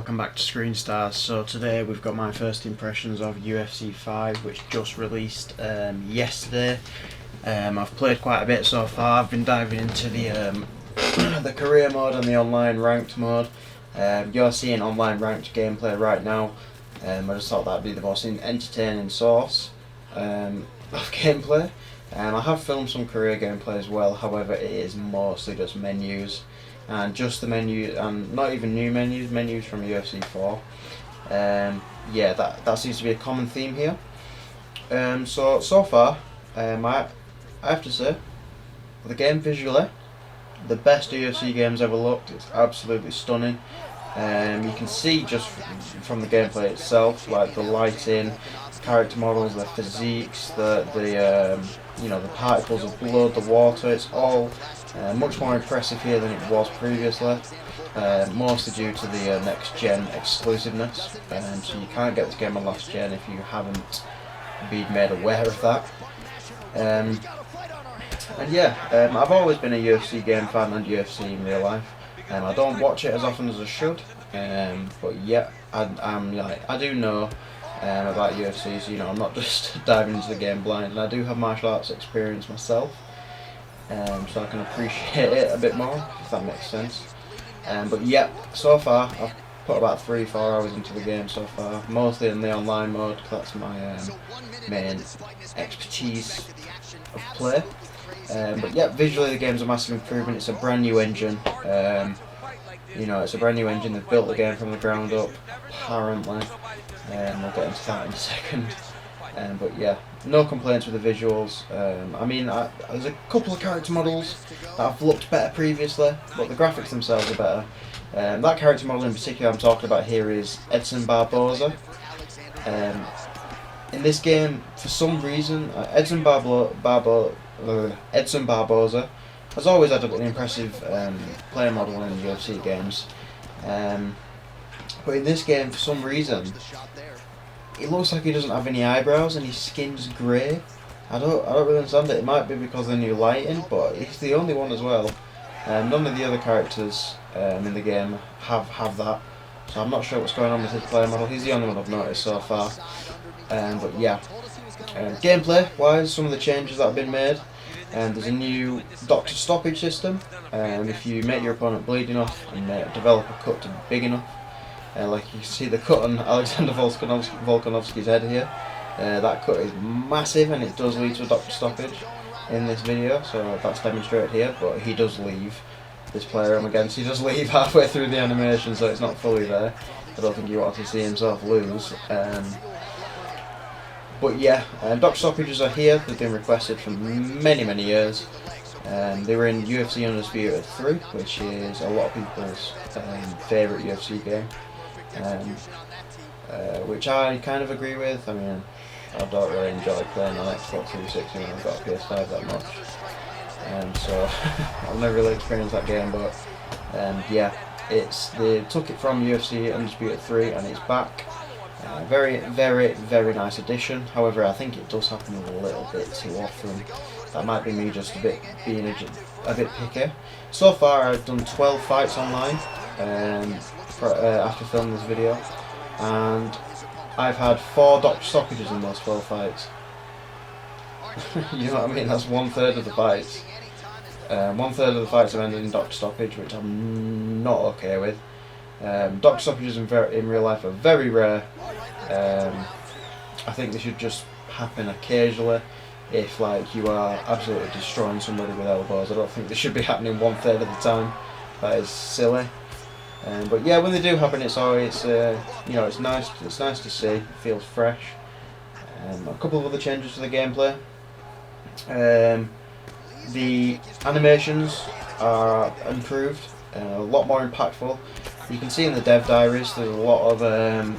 welcome back to Screenstars. So today we've got my first impressions of UFC 5, which just released yesterday. I've played quite a bit so far. I've been diving into the the career mode and the online ranked mode. You're seeing online ranked gameplay right now. I just thought that'd be the most entertaining source of gameplay. I have filmed some career gameplay as well, however it is mostly just menus. And just the menu, and not even new menus from UFC 4. Yeah, that seems to be a common theme here. So far, I have to say, the game visually, the best UFC games ever looked. It's absolutely stunning. You can see just from the gameplay itself, like the lighting, character models, the physiques, the particles of blood, the water. It's all much more impressive here than it was previously, mostly due to the next gen exclusiveness. So you can't get this game on last gen if you haven't been made aware of that. And yeah, I've always been a UFC game fan and UFC in real life. I don't watch it as often as I should, but yeah, I do know about UFC, so I'm not just diving into the game blind, and I do have martial arts experience myself, so I can appreciate it a bit more, if that makes sense. But yeah, so far I've put about 3-4 hours into the game so far, mostly in the online mode, because that's my main expertise of play. But yeah, visually the game's a massive improvement. It's a brand new engine. It's a brand new engine. They've built the game from the ground up, apparently. We'll get into that in a second. But yeah, no complaints with the visuals. There's a couple of character models that have looked better previously, but the graphics themselves are better. That character model in particular I'm talking about here is Edson Barboza. In this game, for some reason, Edson Barboza has always had an impressive player model in UFC games, but in this game, for some reason, it looks like he doesn't have any eyebrows and his skin's grey. I don't really understand it. It might be because of the new lighting, but he's the only one as well. None of the other characters in the game have that, so I'm not sure what's going on with his player model. He's the only one I've noticed so far. But yeah, gameplay wise, some of the changes that have been made. There's a new doctor stoppage system. If you make your opponent bleed enough and develop a cut to be big enough, like you can see the cut on Alexander Volkanovski's head here, that cut is massive and it does lead to a doctor stoppage in this video, so that's demonstrated here. But he does leave, this player I'm against, he does leave halfway through the animation, so it's not fully there. I don't think you want to see himself lose. But yeah, doctor stoppages are here. They've been requested for many years. They were in UFC Undisputed 3, which is a lot of people's favourite UFC game, which I kind of agree with. I mean, I don't really enjoy playing on Xbox 360 when I've got a PS5 that much, so I've never really experienced that game. But yeah, they took it from UFC Undisputed 3 and it's back. Very nice addition. However, I think it does happen a little bit too often. That might be me just being a bit picky. So far I've done 12 fights online after filming this video, and I've had 4 doctor stoppages in those 12 fights. You know what I mean? That's 1/3 of the fights. 1/3 of the fights have ended in doctor stoppage, which I'm not okay with. Doctor stoppages in real life are very rare. I think they should just happen occasionally if you are absolutely destroying somebody with elbows. I don't think they should be happening 1/3 of the time. That is silly. But yeah, when they do happen, it's always it's nice. It's nice to see. It feels fresh. A couple of other changes to the gameplay. The animations are improved, a lot more impactful. You can see in the dev diaries there's a lot of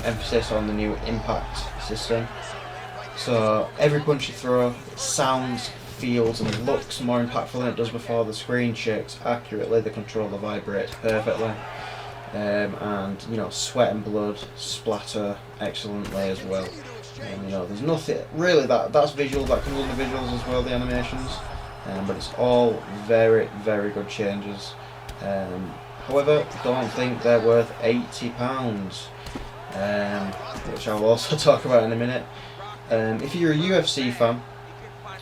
emphasis on the new impact system. So every punch you throw, it sounds, feels and looks more impactful than it does before. The screen shakes accurately, the controller vibrates perfectly, and sweat and blood splatter excellently as well. There's nothing really that's visual, that comes under visuals as well, the animations, but it's all very good changes. However, don't think they're worth £80, which I'll also talk about in a minute. If you're a UFC fan,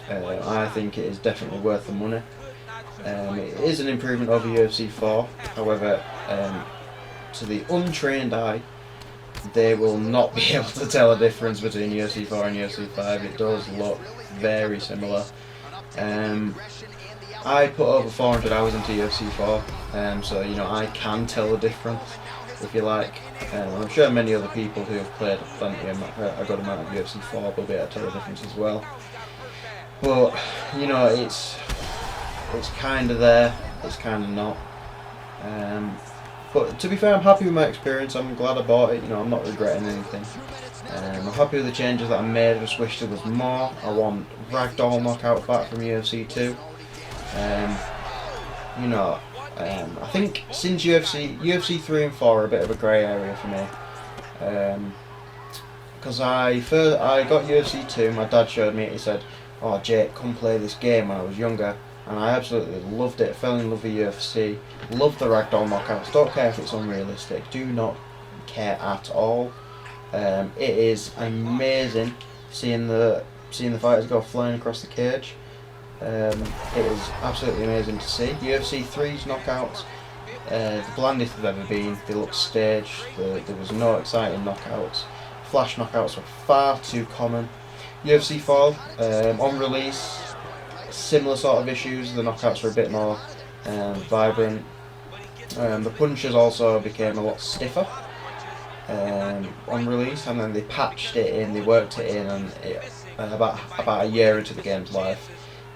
I think it is definitely worth the money. It is an improvement over UFC 4, however, to the untrained eye, they will not be able to tell the difference between UFC 4 and UFC 5. It does look very similar. I put over 400 hours into UFC 4, so you know I can tell the difference, if you like. I'm sure many other people who have played a good amount of UFC 4 will be able to tell the difference as well. But you know, it's kind of there, it's kind of not. But to be fair, I'm happy with my experience. I'm glad I bought it. You know, I'm not regretting anything. I'm happy with the changes that I made. I just wish there was more. I want ragdoll knockout back from UFC 2. You know, I think since UFC 3 and 4 are a bit of a grey area for me. Because I got UFC 2. My dad showed me it. He said, "Oh, Jake, come play this game," when I was younger. And I absolutely loved it, fell in love with UFC, loved the ragdoll knockouts, don't care if it's unrealistic, do not care at all. It is amazing seeing the fighters go flying across the cage. It is absolutely amazing to see. UFC 3's knockouts, the blandest they've ever been, they look staged, there was no exciting knockouts. Flash knockouts were far too common. UFC 4, on release, similar sort of issues. The knockouts were a bit more vibrant. The punches also became a lot stiffer on release, and then they patched it in, they worked it in, and about a year into the game's life,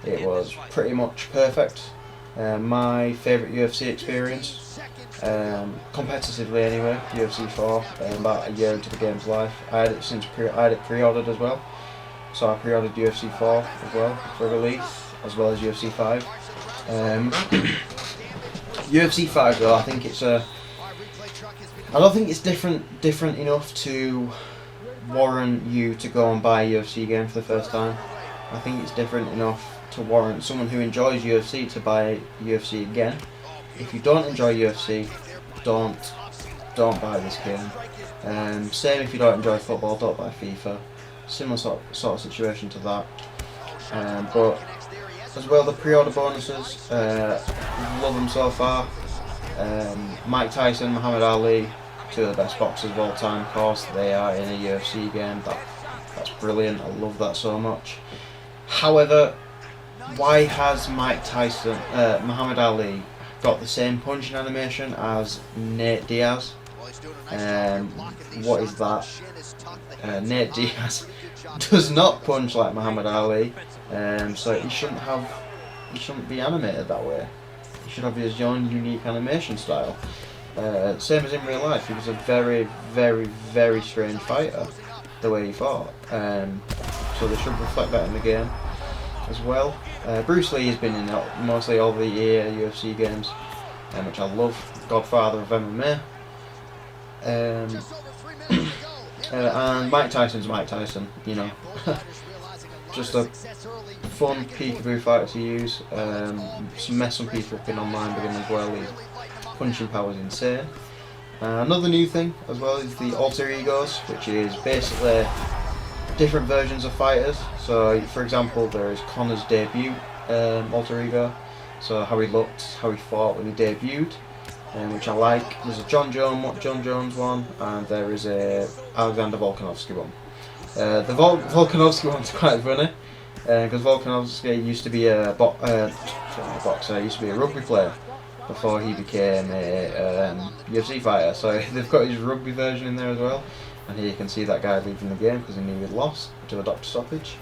it was pretty much perfect. My favourite UFC experience, competitively anyway, UFC 4, about a year into the game's life. I had it pre-ordered as well. So I pre-ordered UFC 4 as well for release, as well as UFC 5. UFC 5 though, I don't think it's different enough to warrant you to go and buy a UFC game for the first time. I think it's different enough to warrant someone who enjoys UFC to buy UFC again. If you don't enjoy UFC, don't buy this game. Same if you don't enjoy football, don't buy FIFA. Similar sort of situation to that. But as well, the pre-order bonuses, love them so far. Mike Tyson, Muhammad Ali, two of the best boxers of all time. Of course, they are in a UFC game. That's brilliant. I love that so much. However, why has Muhammad Ali got the same punching animation as Nate Diaz? What is that? Nate Diaz does not punch like Muhammad Ali, so he shouldn't be animated that way. He should have his own unique animation style. Same as in real life, he was a very, very, very strange fighter, the way he fought. So they should reflect that in the game as well. Bruce Lee has been in mostly all the UFC games, which I love. Godfather of MMA. And Mike Tyson's Mike Tyson, you know. Just a fun peekaboo fighter to use. Mess some people up in online with him as well. His punching power is insane. Another new thing as well is the alter egos, which is basically different versions of fighters. So, for example, there is Conor's debut alter ego. So how he looked, how he fought when he debuted. Which I like. There's a John Jones one, and there is a Alexander Volkanovski one. The Volkanovski one's quite funny, because Volkanovski used to be a boxer, used to be a rugby player before he became a UFC fighter. So they've got his rugby version in there as well, and here you can see that guy leaving the game because he knew he'd lost to a doctor stoppage.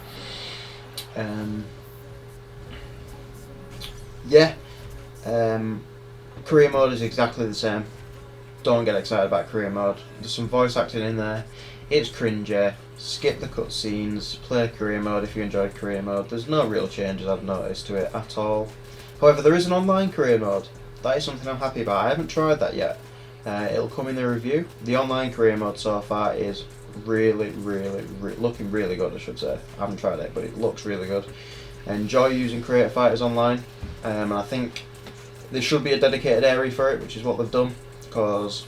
Career mode is exactly the same. Don't get excited about career mode. There's some voice acting in there. It's cringy. Skip the cutscenes. Play career mode if you enjoyed career mode. There's no real changes I've noticed to it at all. However, there is an online career mode. That is something I'm happy about. I haven't tried that yet. It'll come in the review. The online career mode so far is really looking really good, I should say. I haven't tried it, but it looks really good. I enjoy using creative fighters online, and I think there should be a dedicated area for it, which is what they've done, because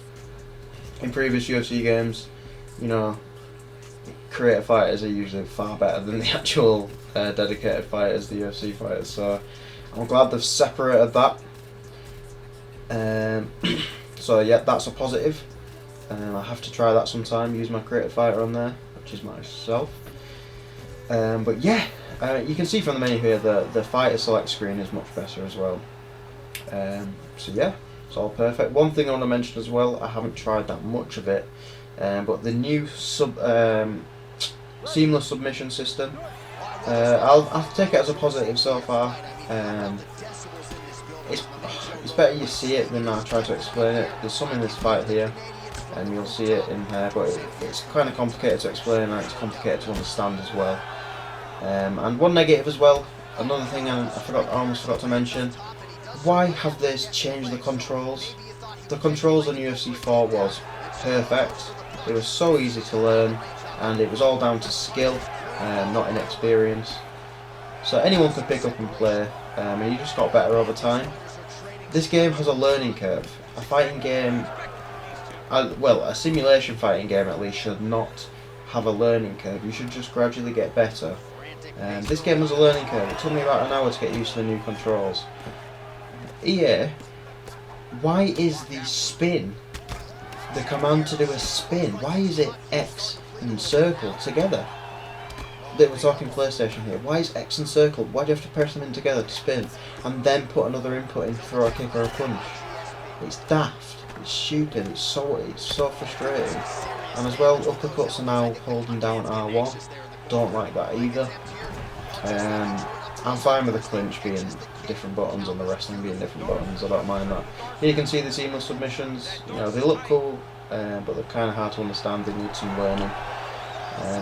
in previous UFC games, you know, creative fighters are usually far better than the actual dedicated fighters, the UFC fighters, so I'm glad they've separated that. So yeah, that's a positive. I have to try that sometime, use my creative fighter on there, which is myself. But yeah, you can see from the menu here the fighter select screen is much better as well. So yeah, it's all perfect. One thing I want to mention as well, I haven't tried that much of it, but the new seamless submission system, I'll take it as a positive so far. It's better you see it than I try to explain it. There's some in this fight here, and you'll see it in here, but it's kind of complicated to explain and it's complicated to understand as well. And one negative as well, another thing I almost forgot to mention, why have they changed the controls? The controls on UFC 4 was perfect, it was so easy to learn, and it was all down to skill, not inexperience. So anyone could pick up and play, and you just got better over time. This game has a learning curve. A fighting game, well, a simulation fighting game at least, should not have a learning curve. You should just gradually get better. This game has a learning curve. It took me about an hour to get used to the new controls. EA, why is the spin, the command to do a spin, why is it X and circle together? We're talking PlayStation here. Why is X and circle? Why do you have to press them in together to spin and then put another input in for a kick or a punch? It's daft. It's stupid. It's so frustrating. And as well, uppercuts are now holding down R1. Don't like that either. I'm fine with the clinch being different buttons and the wrestling being different buttons. I don't mind that. Here you can see the seamless submissions. You know, they look cool, but they're kind of hard to understand. They need some learning.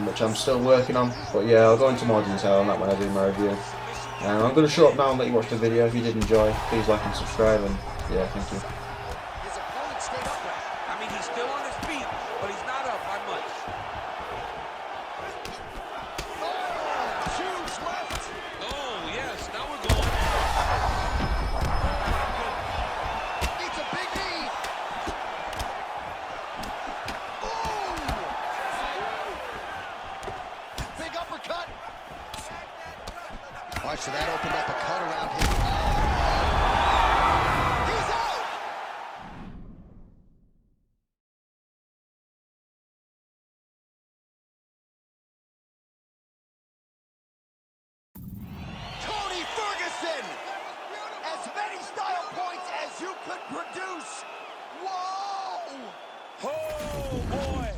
Which I'm still working on, but yeah, I'll go into more detail on that when I do my review. I'm going to shut up now and let you watch the video. If you did enjoy, please like and subscribe, and yeah, thank you. His opponent stayed upright. I mean, he's still on his feet, but he's not up by much. Oh, huge left. Oh, yes, now we're going. It's a big knee. Big uppercut. Watch, so that opened up a cut around his. He's out. Tony Ferguson. As many style points as you could produce. Whoa. Oh boy.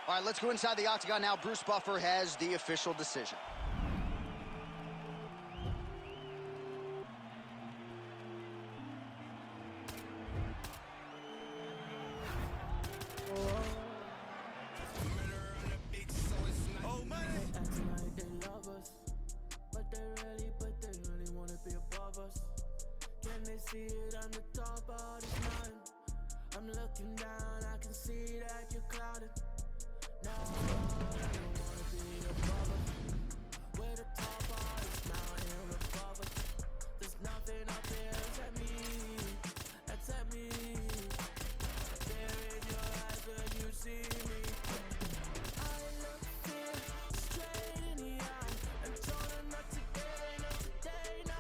All right, let's go inside the octagon now. Bruce Buffer has the official decision. See it on the top of this mountain. I'm looking down, I can see that you're clouded. Now I don't wanna be above us. We're the top of this mountain above us. There's nothing up there except me. Stare in your eyes when you see me. I look fear straight in the eye. I'm trying not to get up today, no.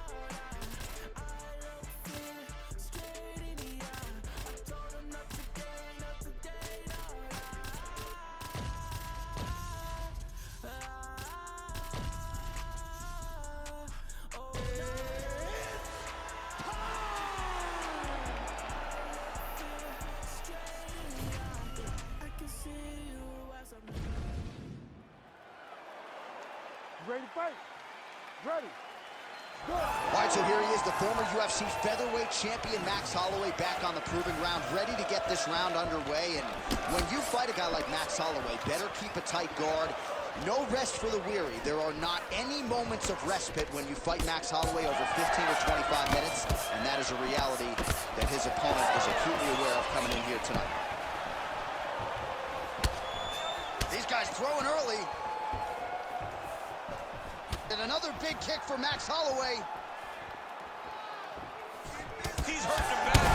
right, so here he is, the former UFC featherweight champion, Max Holloway, back on the proving ground, ready to get this round underway. And when you fight a guy like Max Holloway, better keep a tight guard. No rest for the weary. There are not any moments of respite when you fight Max Holloway over 15 or 25 minutes, and that is a reality that his opponent is acutely aware of coming in here tonight. These guys throwing early. And another big kick for Max Holloway. He's hurting him bad.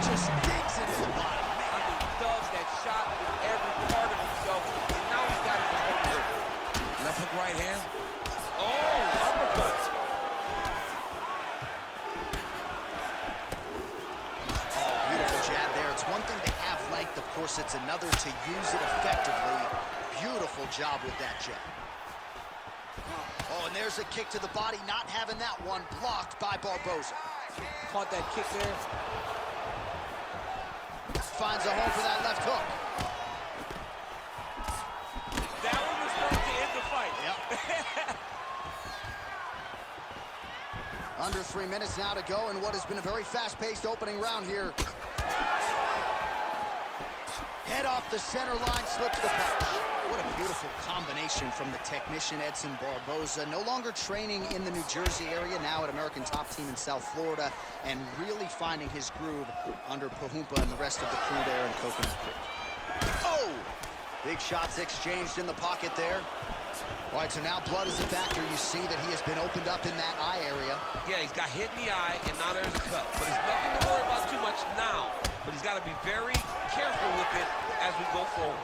Just digs into the body. I mean, he does that shot with every part of himself, and now he's got his opponent. Left hook, right hand. Oh, uppercut. Oh, beautiful jab there. It's one thing to have length, of course, it's another to use it effectively. Beautiful job with that jab. Oh, and there's a kick to the body, not having that one blocked by Barboza. Caught that kick there. Finds a home for that left hook. That one was going to end the fight. Yep. Under 3 minutes now to go in what has been a very fast-paced opening round here. Head off the center line, slips the punch. What a beautiful combination from the technician Edson Barboza. No longer training in the New Jersey area, now at American Top Team in South Florida, and really finding his groove under Pahumpa and the rest of the crew there in Coconut Creek. Oh! Big shots exchanged in the pocket there. All right, so now blood is a factor. You see that he has been opened up in that eye area. Yeah, he's got hit in the eye, and now there's a cut. But there's nothing to worry about too much now. But he's got to be very careful with it as we go forward.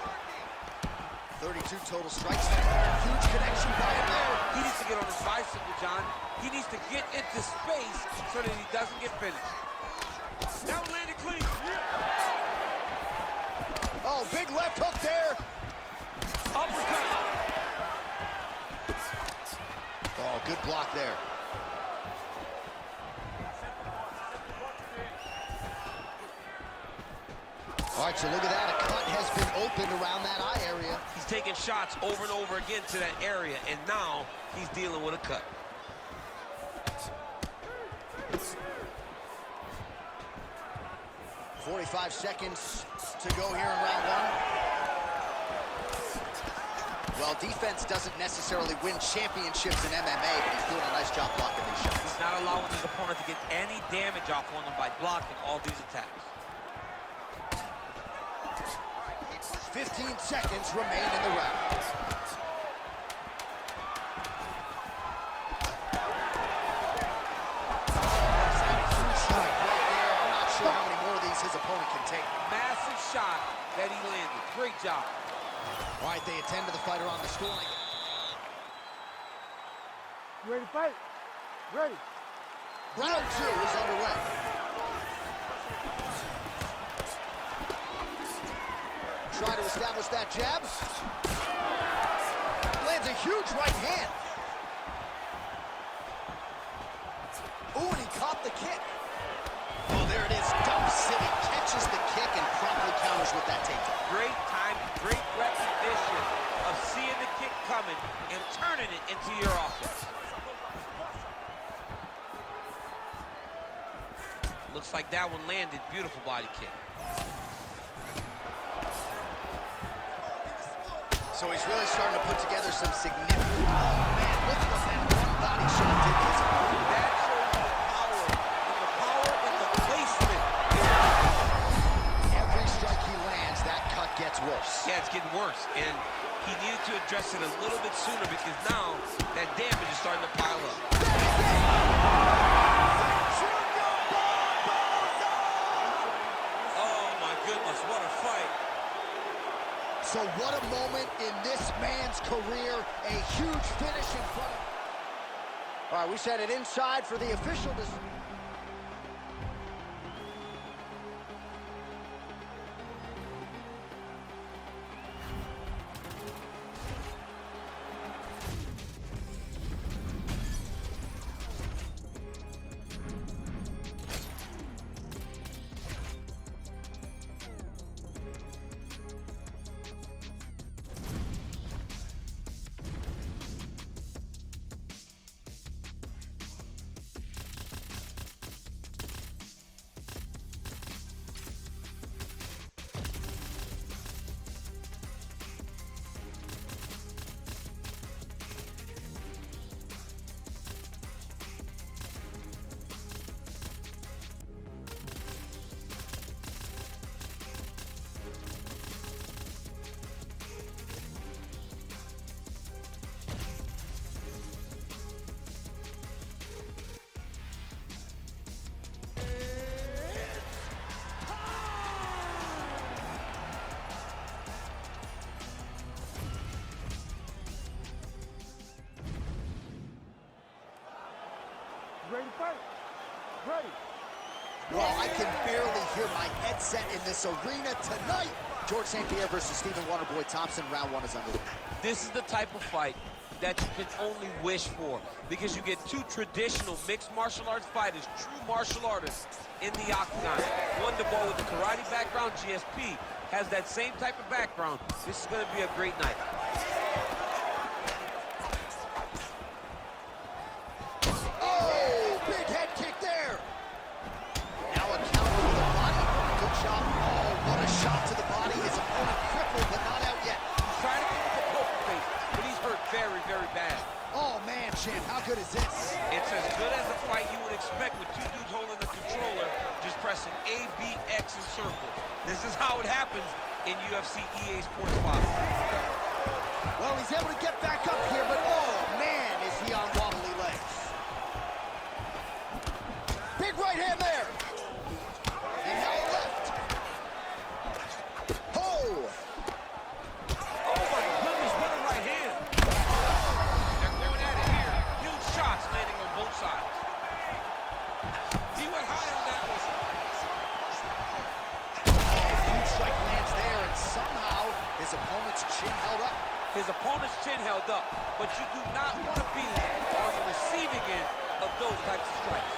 32 total strikes. Huge connection by him there. He needs to get on his bicycle, John. He needs to get into space so that he doesn't get finished. That one landed clean. Oh, big left hook there. Uppercut. Oh, good block there. All right, so look at that. A cut has been opened around that eye area. He's taking shots over and over again to that area, and now he's dealing with a cut. .45 seconds to go here in round one. Well, defense doesn't necessarily win championships in MMA, but he's doing a nice job blocking these shots. He's not allowing his opponent to get any damage off on him by blocking all these attacks. 15 seconds remain in the round. I'm not sure how many more of these his opponent can take. Massive shot that he landed. Great job. All right, they attend to the fighter on the scoring. You ready to fight? Ready. Round two is underway. Try to establish that jab. Lands a huge right hand. Ooh, and he caught the kick. Oh, there it is. Dump City catches the kick and promptly counters with that takedown. Great time, great recognition of seeing the kick coming and turning it into your offense. Looks like that one landed. Beautiful body kick. So he's really starting to put together some significant... Oh, man, look at what that one body shot did to his opponent. That shows the power and the placement. Every strike he lands, that cut gets worse. Yeah, it's getting worse, and he needed to address it a little bit sooner because now that damage is starting to pile up. Oh, my goodness, what a fight. So what a moment in this man's career. A huge finish in front of... All right, we set it inside for the official decision. You ready to fight? Ready. Well, I can barely hear my headset in this arena tonight. George St. Pierre versus Stephen Waterboy Thompson. Round one is underway. This is the type of fight that you can only wish for, because you get two traditional mixed martial arts fighters, true martial artists in the octagon. Wonderboy with the karate background, GSP has that same type of background. This is going to be a great night. Oh, big head kick there. Now a counter with a body. Good shot. Oh, what a shot to the body. His opponent crippled, but not out yet. He's trying to keep the poker face, but he's hurt very, very bad. Oh, man, champ, how good is this? It's as good as a fight you would expect with two dudes holding the controller, just pressing A, B, X, and circle. This is how it happens in UFC EA Sports 5. Well, he's able to get back up here, but oh, man, is he on wobbly legs. Big right hand there. And now left. Oh! Oh my goodness, what a right hand. They're going at it here. Huge shots landing on both sides. He went high on that one. Huge strike lands there, and somehow his opponent's chin held up. His opponent's chin held up, but you do not want to be on the receiving end of those types of strikes.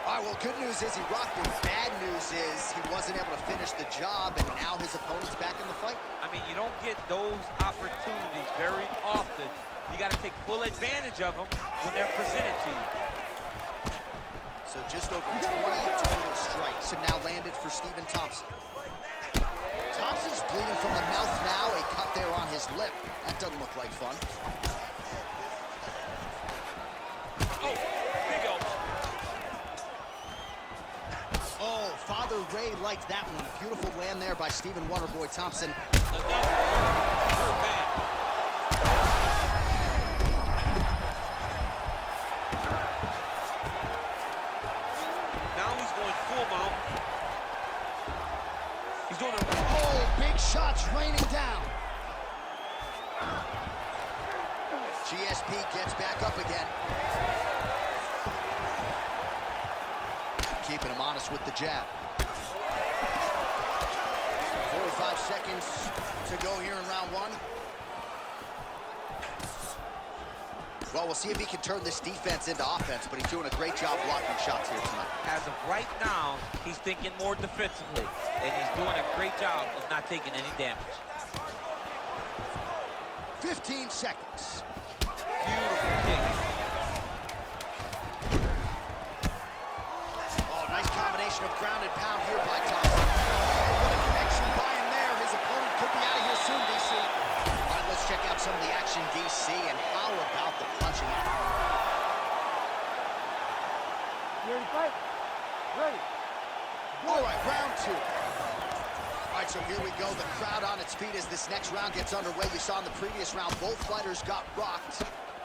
All right, well, good news is he rocked him. Bad news is he wasn't able to finish the job, and now his opponent's back in the fight. I mean, you don't get those opportunities very often. You got to take full advantage of them when they're presented to you. So just over 20 total strikes have now landed for Stephen Thompson. Thompson's bleeding from the mouth now, a cut there on his lip. That doesn't look like fun. Oh, big elbow. Oh, Father Ray liked that one. Beautiful land there by Stephen Waterboy Thompson. Another man. Now he's going full mount. He's doing a... Oh, big shots raining down. GSP gets back up again. Keeping him honest with the jab. 45 seconds to go here in round one. Well, we'll see if he can turn this defense into offense, but he's doing a great job blocking shots here tonight. As of right now, he's thinking more defensively, and he's doing a great job of not taking any damage. 15 seconds. Beautiful kick. Oh, nice combination of ground and pound here by Thompson. Oh, what a connection by him there. His opponent could be out of here soon, DC. All right, let's check out some of the action, DC, and how about the punching? You ready to fight? Ready. All right, round two. All right, so here we go. The crowd on its feet as this next round gets underway. You saw in the previous round, both fighters got rocked.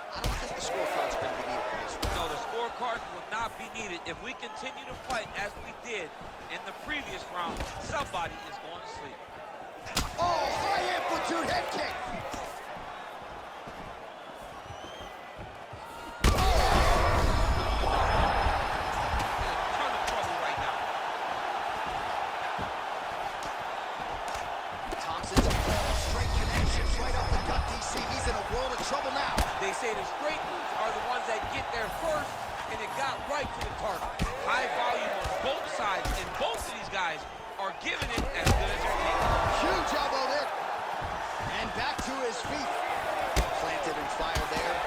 I don't think the scorecards are going to be needed for this one. No, the scorecards will not be needed. If we continue to fight as we did in the previous round, somebody is going to sleep. Oh, high amplitude head kick. Ton of trouble right now. Thompson's straight connections right off the gut, DC. He's in a world of trouble now. They say the straight moves are the ones that get there first, and it got right to the target. High volume on both sides, and both of these guys are giving it as good as they're taking. Huge elbow there. And back to his feet. Planted and fired there.